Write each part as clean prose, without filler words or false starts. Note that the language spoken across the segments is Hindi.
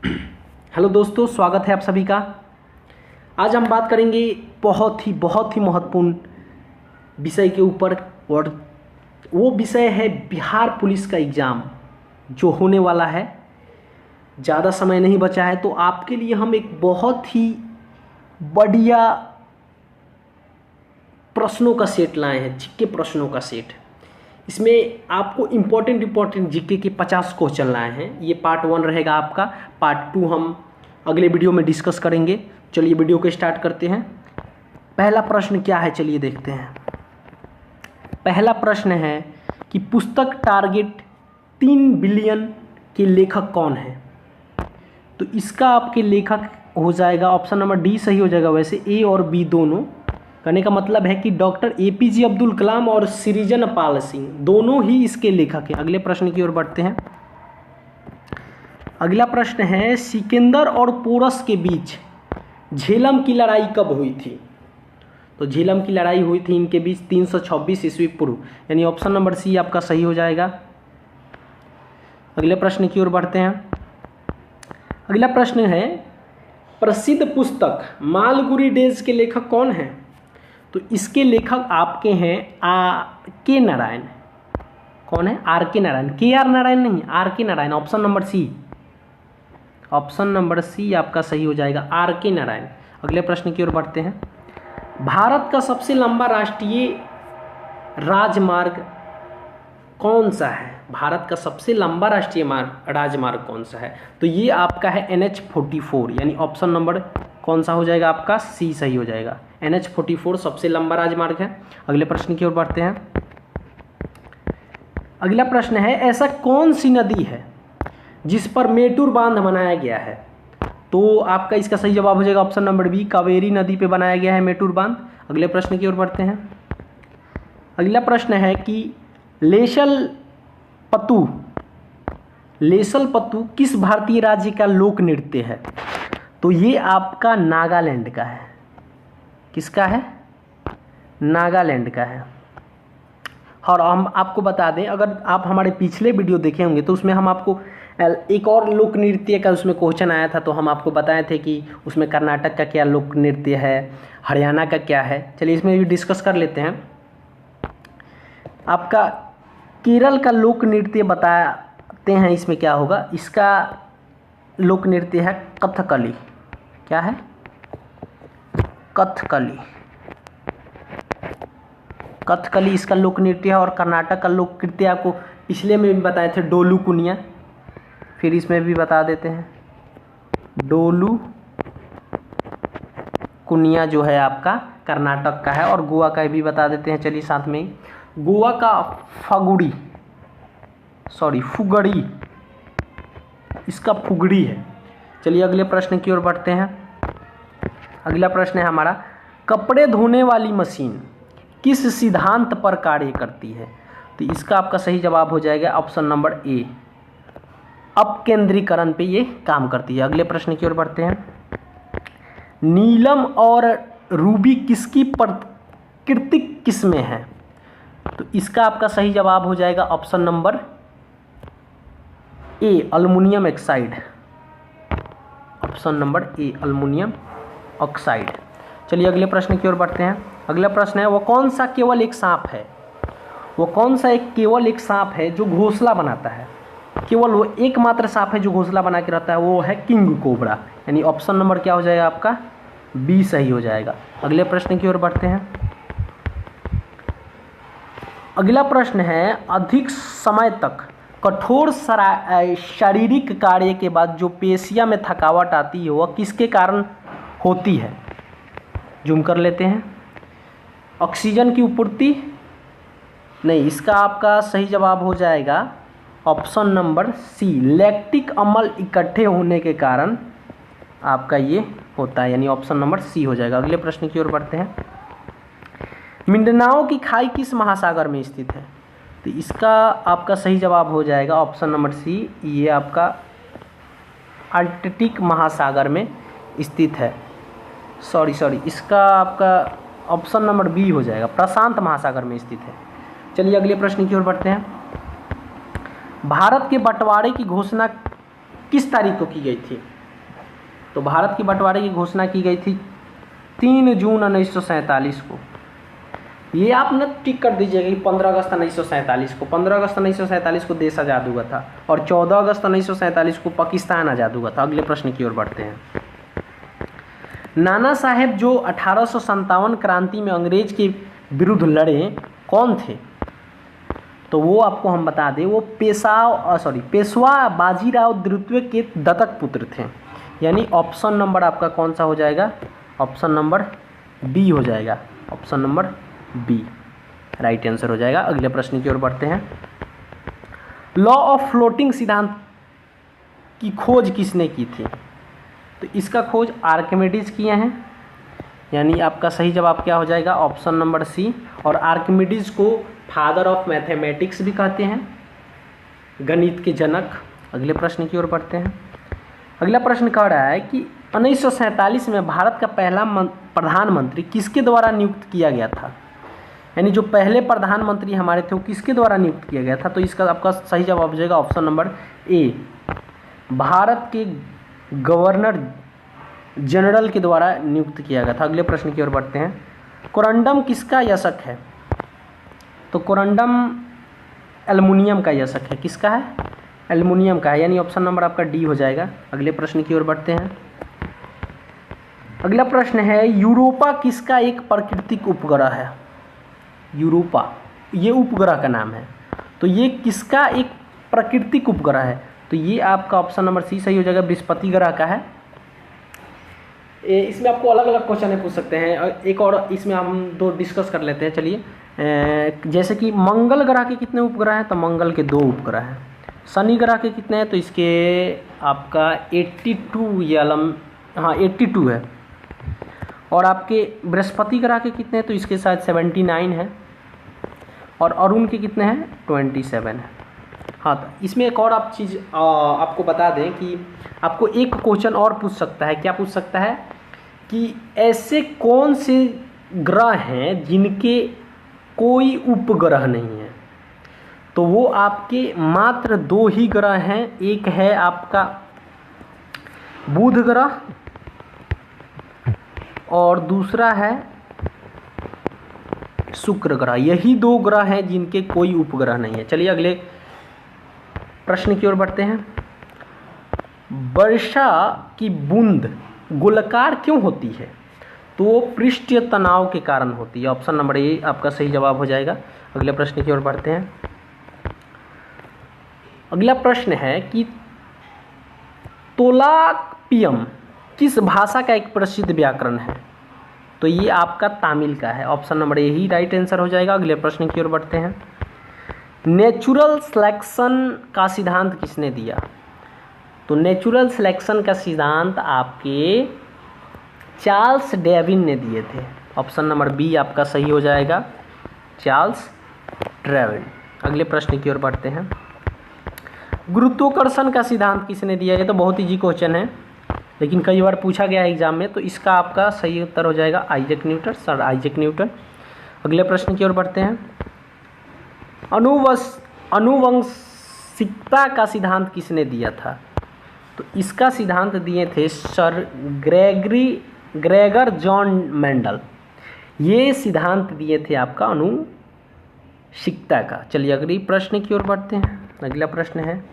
हेलो दोस्तों, स्वागत है आप सभी का। आज हम बात करेंगे बहुत ही महत्वपूर्ण विषय के ऊपर, और वो विषय है बिहार पुलिस का एग्ज़ाम जो होने वाला है। ज़्यादा समय नहीं बचा है, तो आपके लिए हम एक बहुत ही बढ़िया प्रश्नों का सेट लाए हैं, जीके प्रश्नों का सेट। इसमें आपको इम्पोर्टेंट जीके के 50 क्वेश्चन लाए हैं। ये पार्ट 1 रहेगा आपका। पार्ट 2 हम अगले वीडियो में डिस्कस करेंगे। चलिए वीडियो को स्टार्ट करते हैं। पहला प्रश्न क्या है, चलिए देखते हैं। पहला प्रश्न है कि पुस्तक टारगेट 3 बिलियन के लेखक कौन है। तो इसका आपके लेखक हो जाएगा ऑप्शन नंबर डी सही हो जाएगा। वैसे ए और बी दोनों कहने का मतलब है कि डॉक्टर APJ अब्दुल कलाम और सृजन पाल सिंह दोनों ही इसके लेखक हैं। अगले प्रश्न की ओर बढ़ते हैं। अगला प्रश्न है सिकंदर और पोरस के बीच झेलम की लड़ाई कब हुई थी। तो झेलम की लड़ाई हुई थी इनके बीच 326 ईस्वी पूर्व, यानी ऑप्शन नंबर सी आपका सही हो जाएगा। अगले प्रश्न की ओर बढ़ते हैं। अगला प्रश्न है प्रसिद्ध पुस्तक मालगुडी डेज के लेखक कौन है। तो इसके लेखक आपके हैं RK नारायण। कौन है? RK नारायण। KR नारायण नहीं, RK Narayan. Option number C, option number C आपका सही हो जाएगा, RK नारायण। अगले प्रश्न की ओर बढ़ते हैं। भारत का सबसे लंबा राष्ट्रीय राजमार्ग कौन सा है। भारत का सबसे लंबा राष्ट्रीय राजमार्ग कौन सा है। तो ये आपका है NH44, यानी ऑप्शन नंबर कौन सा हो जाएगा आपका, सी सही हो जाएगा। NH44 सबसे लंबा राजमार्ग है। अगले प्रश्न की ओर बढ़ते हैं। अगला प्रश्न है ऐसा कौन सी नदी है जिस पर मेटूर बांध बनाया गया है। तो आपका इसका सही जवाब हो जाएगा ऑप्शन नंबर बी, कावेरी नदी पे बनाया गया है मेटूर बांध। अगले प्रश्न की ओर बढ़ते हैं। अगला प्रश्न है कि लेसल पत्तू किस भारतीय राज्य का लोक नृत्य है। तो ये आपका नागालैंड का है। किसका है? नागालैंड का है। और हम आपको बता दें, अगर आप हमारे पिछले वीडियो देखे होंगे तो उसमें हम आपको एक और लोक नृत्य का उसमें क्वेश्चन आया था, तो हम आपको बताए थे कि उसमें कर्नाटक का क्या लोक नृत्य है, हरियाणा का क्या है। चलिए इसमें भी डिस्कस कर लेते हैं। आपका केरल का लोक नृत्य बताते हैं, इसमें क्या होगा। इसका लोक नृत्य है कथकली। क्या है? कथकली इसका लोक नृत्य है। और कर्नाटक का लोक नृत्य आपको पिछले में भी बताए थे, डोलू कुनिया। फिर इसमें भी बता देते हैं, डोलू कुनिया जो है आपका कर्नाटक का है। और गोवा का भी बता देते हैं, चलिए साथ में ही। गोवा का फुगड़ी, इसका फुगड़ी है। चलिए अगले प्रश्न की ओर बढ़ते हैं। अगला प्रश्न है हमारा कपड़े धोने वाली मशीन किस सिद्धांत पर कार्य करती है। तो इसका आपका सही जवाब हो जाएगा ऑप्शन नंबर ए, अपकेंद्रीकरण पे ये काम करती है। अगले प्रश्न की ओर बढ़ते हैं। नीलम और रूबी किसकी प्राकृतिक किस्में हैं। तो इसका आपका सही जवाब हो जाएगा option number A, aluminium oxide. Option number A, aluminium oxide. चलिए अगले प्रश्न की ओर बढ़ते हैं। अगला प्रश्न है वो कौन सा केवल एक सांप है जो घोंसला बनाता है। केवल वो एकमात्र सांप है जो घोंसला बना के रहता है, वो है किंग कोबरा, यानी ऑप्शन नंबर क्या हो जाएगा आपका, बी सही हो जाएगा। अगले प्रश्न की ओर बढ़ते हैं। अगला प्रश्न है अधिक समय तक कठोर शारीरिक कार्य के बाद जो पेशियां में थकावट आती है वह किसके कारण होती है। जूम कर लेते हैं। ऑक्सीजन की आपूर्ति नहीं, इसका आपका सही जवाब हो जाएगा ऑप्शन नंबर सी, लैक्टिक अम्ल इकट्ठे होने के कारण आपका ये होता है, यानी ऑप्शन नंबर सी हो जाएगा। अगले प्रश्न की ओर बढ़ते हैं। मिंडनाओ की खाई किस महासागर में स्थित है। तो इसका आपका सही जवाब हो जाएगा ऑप्शन नंबर सी, ये आपका आर्कटिक महासागर में स्थित है। इसका आपका ऑप्शन नंबर बी हो जाएगा, प्रशांत महासागर में स्थित है। चलिए अगले प्रश्न की ओर बढ़ते हैं। भारत के बंटवारे की घोषणा किस तारीख को की गई थी। तो भारत की बंटवारे की घोषणा की गई थी 3 जून 1947 को। ये आप न टिक कर दीजिएगा कि 15 अगस्त 1947 को। 15 अगस्त 1947 को देश आज़ाद हुआ था और 14 अगस्त 1947 को पाकिस्तान आज़ाद हुआ था। अगले प्रश्न की ओर बढ़ते हैं। नाना साहेब जो 1857 क्रांति में अंग्रेज के विरुद्ध लड़े कौन थे? तो वो आपको हम बता दें, वो पेशवा बाजीराव द्वितीय के दत्तक पुत्र थे। यानी ऑप्शन नंबर आपका कौन सा हो जाएगा? ऑप्शन नंबर बी हो जाएगा। Option number B right answer हो जाएगा। अगले प्रश्न की ओर बढ़ते हैं। लॉ ऑफ फ्लोटिंग सिद्धांत की खोज किसने की थी? तो इसका खोज आर्किमिडीज किए हैं। यानी आपका सही जवाब क्या हो जाएगा? Option number C. और आर्किमिडीज को फादर ऑफ मैथमेटिक्स भी कहते हैं, गणित के जनक। अगले प्रश्न की ओर बढ़ते हैं। अगला प्रश्न कह रहा है कि 1947 में भारत का पहला प्रधानमंत्री किसके द्वारा नियुक्त किया गया था? यानी जो पहले प्रधानमंत्री हमारे थे वो किसके द्वारा नियुक्त किया गया था? तो इसका आपका सही जवाब हो जाएगा ऑप्शन नंबर ए, भारत के गवर्नर जनरल के द्वारा नियुक्त किया गया था। अगले प्रश्न की ओर बढ़ते हैं। कोरंडम किसका यशक है? तो कोरंडम एल्युमिनियम का यशक है। किसका है? एल्युमिनियम का है। यानी ऑप्शन नंबर आपका डी हो जाएगा। अगले प्रश्न की ओर बढ़ते हैं। अगला प्रश्न है, यूरोपा किसका एक प्राकृतिक उपग्रह है? यूरोपा ये उपग्रह का नाम है। तो ये किसका एक प्राकृतिक उपग्रह है? तो ये आपका ऑप्शन नंबर सी सही हो जाएगा, बृहस्पति ग्रह का है। इसमें आपको अलग अलग क्वेश्चन पूछ सकते हैं। एक और इसमें हम दो डिस्कस कर लेते हैं। चलिए, जैसे कि मंगल ग्रह के कितने उपग्रह हैं? तो मंगल के 2 उपग्रह हैं। शनि ग्रह के कितने हैं? तो इसके आपका 82 है। और आपके बृहस्पति ग्रह के कितने हैं? तो इसके शायद 79 है। और अरुण के कितने हैं? 27 है। हाँ, तो इसमें एक और आप चीज़ आपको बता दें कि आपको एक क्वेश्चन और पूछ सकता है। क्या पूछ सकता है कि ऐसे कौन से ग्रह हैं जिनके कोई उपग्रह नहीं है? तो वो आपके मात्र 2 ही ग्रह हैं। एक है आपका बुध ग्रह और दूसरा है शुक्र ग्रह। यही 2 ग्रह हैं जिनके कोई उपग्रह नहीं है। चलिए अगले प्रश्न की ओर बढ़ते हैं। वर्षा की बूंद गोलाकार क्यों होती है? तो वो पृष्ठीय तनाव के कारण होती है। ऑप्शन नंबर ए आपका सही जवाब हो जाएगा। अगले प्रश्न की ओर बढ़ते हैं। अगला प्रश्न है कि तोलापियम किस भाषा का एक प्रसिद्ध व्याकरण है? तो ये आपका तामिल का है। Option number A he right answer हो जाएगा। अगले प्रश्न की ओर बढ़ते हैं। नेचुरल सिलेक्शन का सिद्धांत किसने दिया? तो नेचुरल सिलेक्शन का सिद्धांत आपके चार्ल्स डार्विन ने दिए थे। ऑप्शन नंबर बी आपका सही हो जाएगा, चार्ल्स डार्विन। अगले प्रश्न की ओर बढ़ते हैं। गुरुत्वाकर्षण का सिद्धांत किसने दिया? ये तो बहुत इजी क्वेश्चन है, लेकिन कई बार पूछा गया है एग्जाम में। तो इसका आपका सही उत्तर हो जाएगा Isaac Newton, sir Isaac Newton. अगले प्रश्न की ओर बढ़ते हैं। आनुवंशिकता का सिद्धांत किसने दिया था? तो इसका सिद्धांत दिए थे सर ग्रेगर जॉन मेंडल। ये सिद्धांत दिए थे आपका आनुवंशिकता का। चलिए अगली प्रश्न की ओर बढ़ते हैं। अगला प्रश्न है,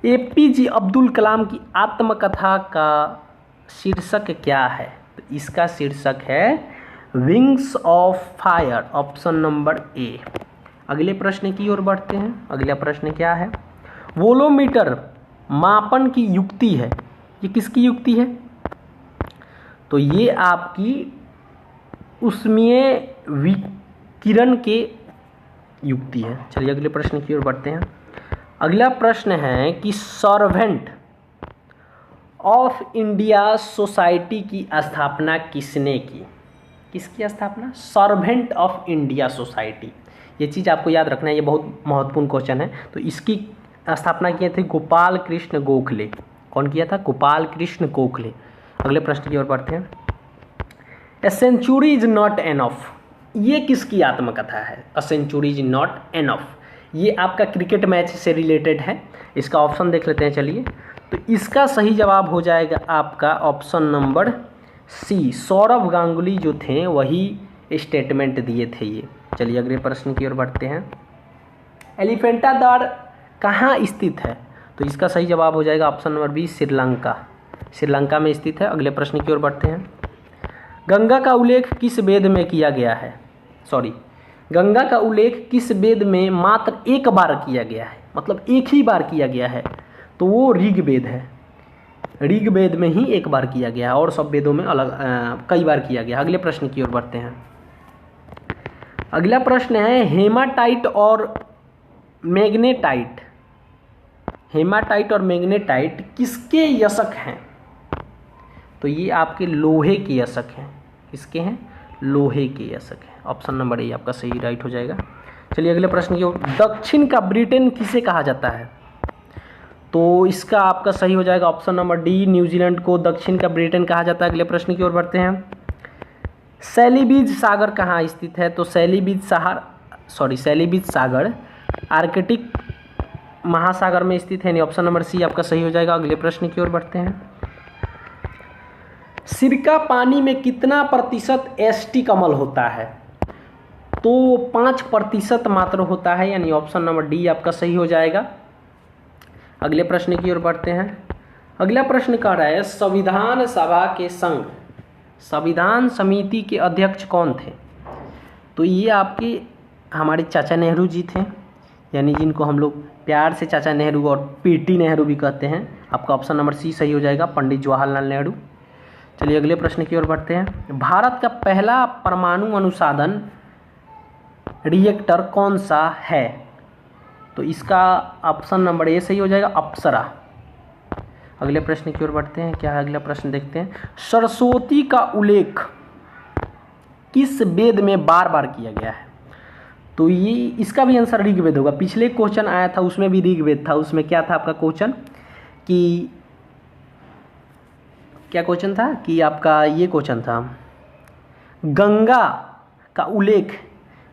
एपीजे अब्दुल कलाम की आत्मकथा का शीर्षक क्या है? तो इसका शीर्षक है wings of fire. Option number A. अगले प्रश्न की ओर बढ़ते हैं। अगला प्रश्न क्या है? वोलोमीटर मापन की युक्ति है, ये किसकी युक्ति है? तो ये आपकी ऊष्मीय विकिरण के युक्ति है। चलिए अगले प्रश्न की ओर बढ़ते हैं। अगला प्रश्न है कि सर्वेंट ऑफ इंडिया सोसाइटी की स्थापना किसने की? किसकी स्थापना? Servant of India society. ये चीज़ आपको याद रखना है, ये बहुत महत्वपूर्ण क्वेश्चन है। तो इसकी स्थापना किए थे गोपाल कृष्ण गोखले। कौन किया था? गोपाल कृष्ण गोखले। अगले प्रश्न की ओर बढ़ते हैं। A century is not enough, ये किसकी आत्मकथा है? A century is not enough, ये आपका क्रिकेट मैच से रिलेटेड है। इसका ऑप्शन देख लेते हैं। चलिए, तो तो इसका सही जवाब हो जाएगा आपका option number C, Sourav Ganguly जो थे वही स्टेटमेंट दिए थे ये। चलिए अगले प्रश्न की ओर बढ़ते हैं। एलिफेंटा द्वार कहाँ स्थित है? तो इसका सही जवाब हो जाएगा option number B, Sri Lanka. Sri Lanka में स्थित है। अगले प्रश्न की ओर बढ़ते हैं। गंगा का उल्लेख किस वेद में किया गया है? गंगा का उल्लेख किस वेद में मात्र एक बार किया गया है, मतलब एक ही बार किया गया है? तो वो ऋग्वेद है। ऋग्वेद में ही एक बार किया गया है और सब वेदों में अलग कई बार किया गया। अगले प्रश्न की ओर बढ़ते हैं। अगला प्रश्न है हेमाटाइट और मैग्नेटाइट। हेमाटाइट और मैग्नेटाइट किसके यशक हैं? तो ये आपके लोहे के यशक हैं। किसके हैं? लोहे के यशक हैं। ऑप्शन नंबर ए आपका सही राइट हो जाएगा। चलिए अगले प्रश्न की ओर। दक्षिण का ब्रिटेन किसे कहा जाता है? तो इसका आपका सही हो जाएगा ऑप्शन नंबर डी, न्यूजीलैंड को दक्षिण का ब्रिटेन कहा जाता है। अगले प्रश्न की ओर बढ़ते हैं। सैलीबीज सागर कहाँ स्थित है? तो सैलीबीज सागर आर्कटिक महासागर में स्थित है। ऑप्शन नंबर सी आपका सही हो जाएगा। अगले प्रश्न की ओर बढ़ते हैं। सिरका पानी में कितना प्रतिशत एसटी कमल होता है? तो 5% मात्र होता है, यानी ऑप्शन नंबर डी आपका सही हो जाएगा। अगले प्रश्न की ओर बढ़ते हैं। अगला प्रश्न कह रहा है संविधान सभा के संघ संविधान समिति के अध्यक्ष कौन थे? तो ये आपके हमारे चाचा नेहरू जी थे, यानी जिनको हम लोग प्यार से चाचा नेहरू और पीटी नेहरू भी कहते हैं। आपका ऑप्शन नंबर सी सही हो जाएगा, पंडित जवाहरलाल नेहरू। चलिए अगले प्रश्न की ओर बढ़ते हैं। भारत का पहला परमाणु अनुसाधन रिएक्टर कौन सा है? तो इसका ऑप्शन नंबर ए सही हो जाएगा, अप्सरा। अगले प्रश्न की ओर बढ़ते हैं। क्या है अगला प्रश्न देखते हैं। सरस्वती का उल्लेख किस वेद में बार बार किया गया है? तो ये इसका भी आंसर ऋग्वेद होगा। पिछले क्वेश्चन आया था उसमें भी ऋग्वेद था। उसमें क्या था आपका क्वेश्चन कि क्या क्वेश्चन था कि आपका ये क्वेश्चन था गंगा का उल्लेख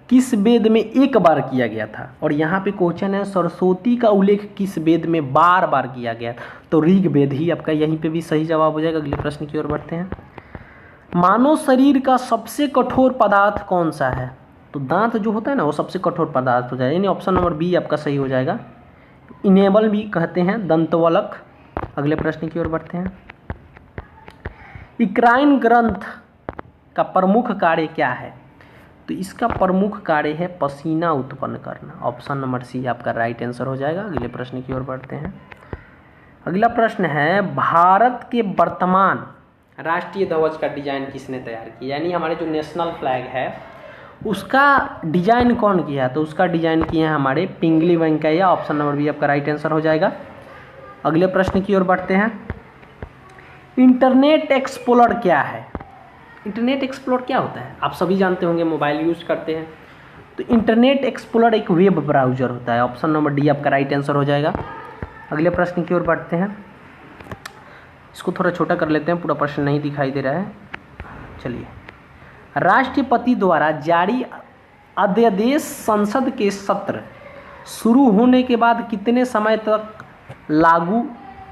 किस वेद में एक बार किया गया था, और यहाँ पे क्वेश्चन है सरस्वती का उल्लेख किस वेद में बार बार किया गया। तो ऋग्वेद ही आपका यहीं पे भी सही जवाब हो जाएगा। अगले प्रश्न की ओर बढ़ते हैं। मानव शरीर का सबसे कठोर पदार्थ कौन सा है? तो दांत जो होता है ना वो सबसे कठोर पदार्थ हो जाएगा, यानी ऑप्शन नंबर बी आपका सही हो जाएगा। इनेबल भी कहते हैं, दंतवलक। अगले प्रश्न की ओर बढ़ते हैं। इक्राइन ग्रंथ का प्रमुख कार्य क्या है? तो इसका प्रमुख कार्य है पसीना उत्पन्न करना। ऑप्शन नंबर सी आपका राइट आंसर हो जाएगा। अगले प्रश्न की ओर बढ़ते हैं। अगला प्रश्न है भारत के वर्तमान राष्ट्रीय ध्वज का डिजाइन किसने तैयार किया, यानी हमारे जो नेशनल फ्लैग है उसका डिजाइन कौन किया? तो उसका डिजाइन किया है हमारे पिंगली वेंकैया। ऑप्शन नंबर बी आपका राइट आंसर हो जाएगा। अगले प्रश्न की ओर बढ़ते हैं। इंटरनेट एक्सप्लोरर क्या है? इंटरनेट एक्सप्लोरर क्या होता है? आप सभी जानते होंगे, मोबाइल यूज करते हैं। तो इंटरनेट एक्सप्लोरर एक वेब ब्राउज़र होता है। ऑप्शन नंबर डी आपका राइट आंसर हो जाएगा। अगले प्रश्न की ओर बढ़ते हैं। इसको थोड़ा छोटा कर लेते हैं, पूरा प्रश्न नहीं दिखाई दे रहा है। चलिए, राष्ट्रपति द्वारा जारी अध्यादेश संसद के सत्र शुरू होने के बाद कितने समय तक लागू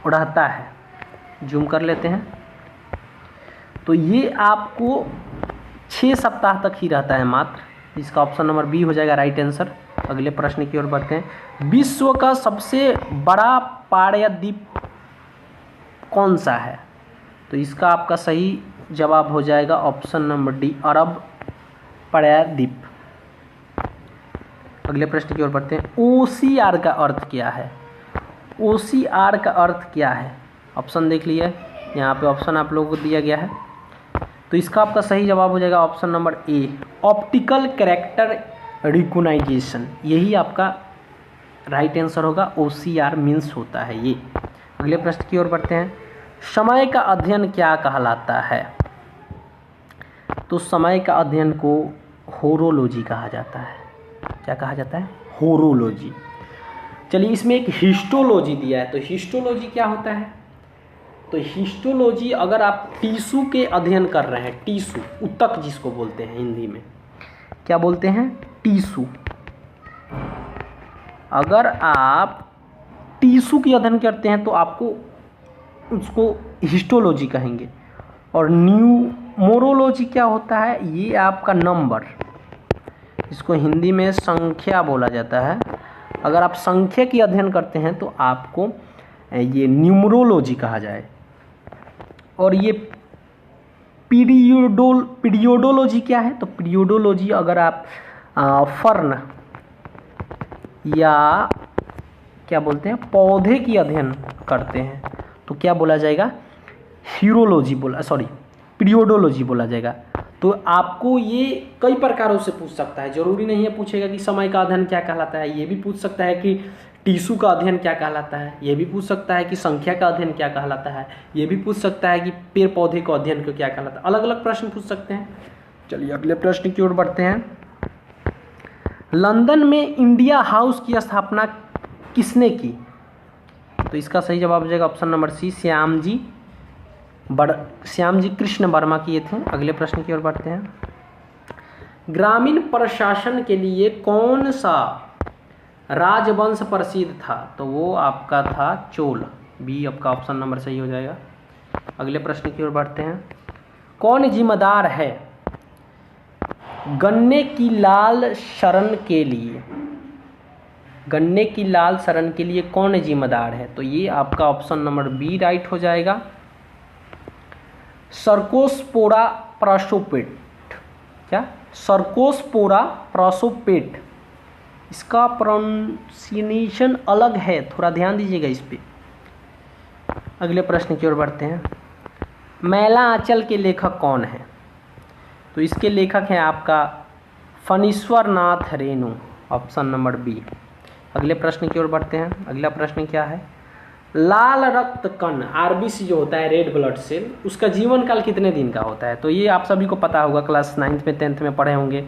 रहता है? जूम कर लेते हैं। तो ये आपको 6 सप्ताह तक ही रहता है मात्र। इसका ऑप्शन नंबर बी हो जाएगा राइट आंसर। अगले प्रश्न की ओर बढ़ते हैं। विश्व का सबसे बड़ा प्रायद्वीप कौन सा है? तो इसका आपका सही जवाब हो जाएगा ऑप्शन नंबर डी, अरब प्रायद्वीप। अगले प्रश्न की ओर बढ़ते हैं। OCR का अर्थ क्या है? OCR का अर्थ क्या है? ऑप्शन देख लिए, यहाँ पे ऑप्शन आप लोगों को दिया गया है। तो इसका आपका सही जवाब हो जाएगा option number A, optical character recognition. यही आपका राइट आंसर होगा। OCR मीन्स होता है ये। अगले प्रश्न की ओर बढ़ते हैं। समय का अध्ययन क्या कहलाता है? तो समय का अध्ययन को होरोलॉजी कहा जाता है। क्या कहा जाता है? होरोलॉजी। चलिए, इसमें एक हिस्टोलॉजी दिया है। तो हिस्टोलॉजी क्या होता है? तो हिस्टोलॉजी अगर आप टिश्यू के अध्ययन कर रहे हैं, टिश्यू ऊतक जिसको बोलते हैं हिंदी में, क्या बोलते हैं? टिश्यू। अगर आप टिश्यू की अध्ययन करते हैं तो आपको उसको हिस्टोलॉजी कहेंगे। और न्यूमरोलॉजी क्या होता है, ये आपका नंबर, इसको हिंदी में संख्या बोला जाता है। अगर आप संख्या की अध्ययन करते हैं तो आपको ये न्यूमरोलॉजी कहा जाए। और ये पीरियोडोलॉजी क्या है, तो पीरियोडोलॉजी अगर आप फर्न या क्या बोलते हैं पौधे की अध्ययन करते हैं तो क्या बोला जाएगा, पीरियोडोलॉजी बोला जाएगा। तो आपको ये कई प्रकारों से पूछ सकता है, जरूरी नहीं है पूछेगा कि समय का अध्ययन क्या कहलाता है, ये भी पूछ सकता है कि टिश्यू का अध्ययन क्या कहलाता है, ये भी पूछ सकता है कि संख्या का अध्ययन क्या कहलाता है, ये भी पूछ सकता है कि पेड़ पौधे का अध्ययन को क्या कहलाता है। अलग अलग प्रश्न पूछ सकते हैं। चलिए अगले प्रश्न की ओर बढ़ते हैं। लंदन में इंडिया हाउस की स्थापना किसने की, तो इसका सही जवाब हो जाएगा ऑप्शन नंबर सी, श्याम जी कृष्ण वर्मा किए थे। अगले प्रश्न की ओर बढ़ते हैं। ग्रामीण प्रशासन के लिए कौन सा राजवंश प्रसिद्ध था, तो वो आपका था चोल, बी आपका ऑप्शन नंबर सही हो जाएगा। अगले प्रश्न की ओर बढ़ते हैं। कौन जिम्मेदार है गन्ने की लाल शरण के लिए, गन्ने की लाल शरण के लिए कौन जिम्मेदार है, तो ये आपका ऑप्शन नंबर बी राइट हो जाएगा, सर्कोस्पोरा प्रासोपेट। क्या, सर्कोस्पोरा प्रासोपेट, इसका प्रोनाउंसिएशन अलग है, थोड़ा ध्यान दीजिएगा इस पे। अगले प्रश्न की ओर बढ़ते हैं। मैला आंचल के लेखक कौन है, तो इसके लेखक हैं आपका Phanishwar Nath Renu, option number B. अगले प्रश्न की ओर बढ़ते हैं। अगला प्रश्न क्या है, लाल रक्त कण आरबीसी जो होता है रेड ब्लड सेल, उसका जीवन काल कितने दिन का होता है, तो ये आप सभी को पता होगा, क्लास 9th में 10th में पढ़े होंगे।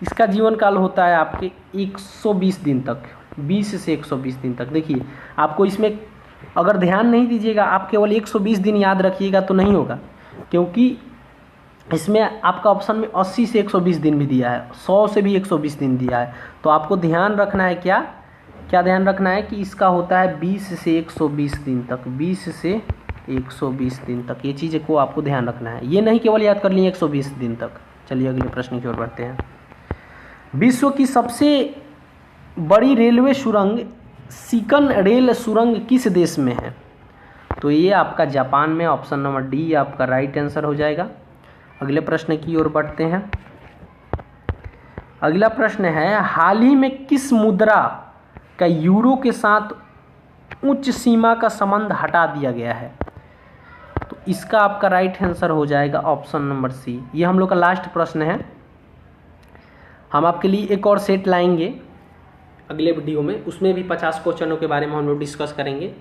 इसका जीवन काल होता है आपके 120 दिन तक, 20 से 120 दिन तक। देखिए आपको इसमें अगर ध्यान नहीं दीजिएगा, आप केवल 120 दिन याद रखिएगा तो नहीं होगा, क्योंकि इसमें आपका ऑप्शन में 80 से 120 दिन भी दिया है, 100 से भी 120 दिन दिया है। तो आपको ध्यान रखना है, क्या ध्यान रखना है कि इसका होता है 20 से 120 दिन तक, 20 से 120 दिन तक, ये चीज़ को आपको ध्यान रखना है, ये नहीं केवल याद कर लिए 120 दिन तक। चलिए अगले प्रश्न की ओर बढ़ते हैं। विश्व की सबसे बड़ी रेलवे सुरंग सिकन रेल सुरंग किस देश में है, तो ये आपका जापान में, ऑप्शन नंबर डी आपका राइट आंसर हो जाएगा। अगले प्रश्न की ओर बढ़ते हैं। अगला प्रश्न है, हाल ही में किस मुद्रा का यूरो के साथ उच्च सीमा का संबंध हटा दिया गया है, तो इसका आपका राइट आंसर हो जाएगा ऑप्शन नंबर सी। ये हम लोग का लास्ट प्रश्न है, हम आपके लिए एक और सेट लाएंगे अगले वीडियो में, उसमें भी 50 क्वेश्चनों के बारे में हम लोग डिस्कस करेंगे।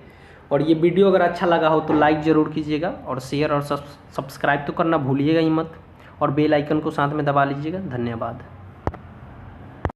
और ये वीडियो अगर अच्छा लगा हो तो लाइक ज़रूर कीजिएगा, और शेयर और सब्सक्राइब तो करना भूलिएगा ही मत, और बेल आइकन को साथ में दबा लीजिएगा। धन्यवाद।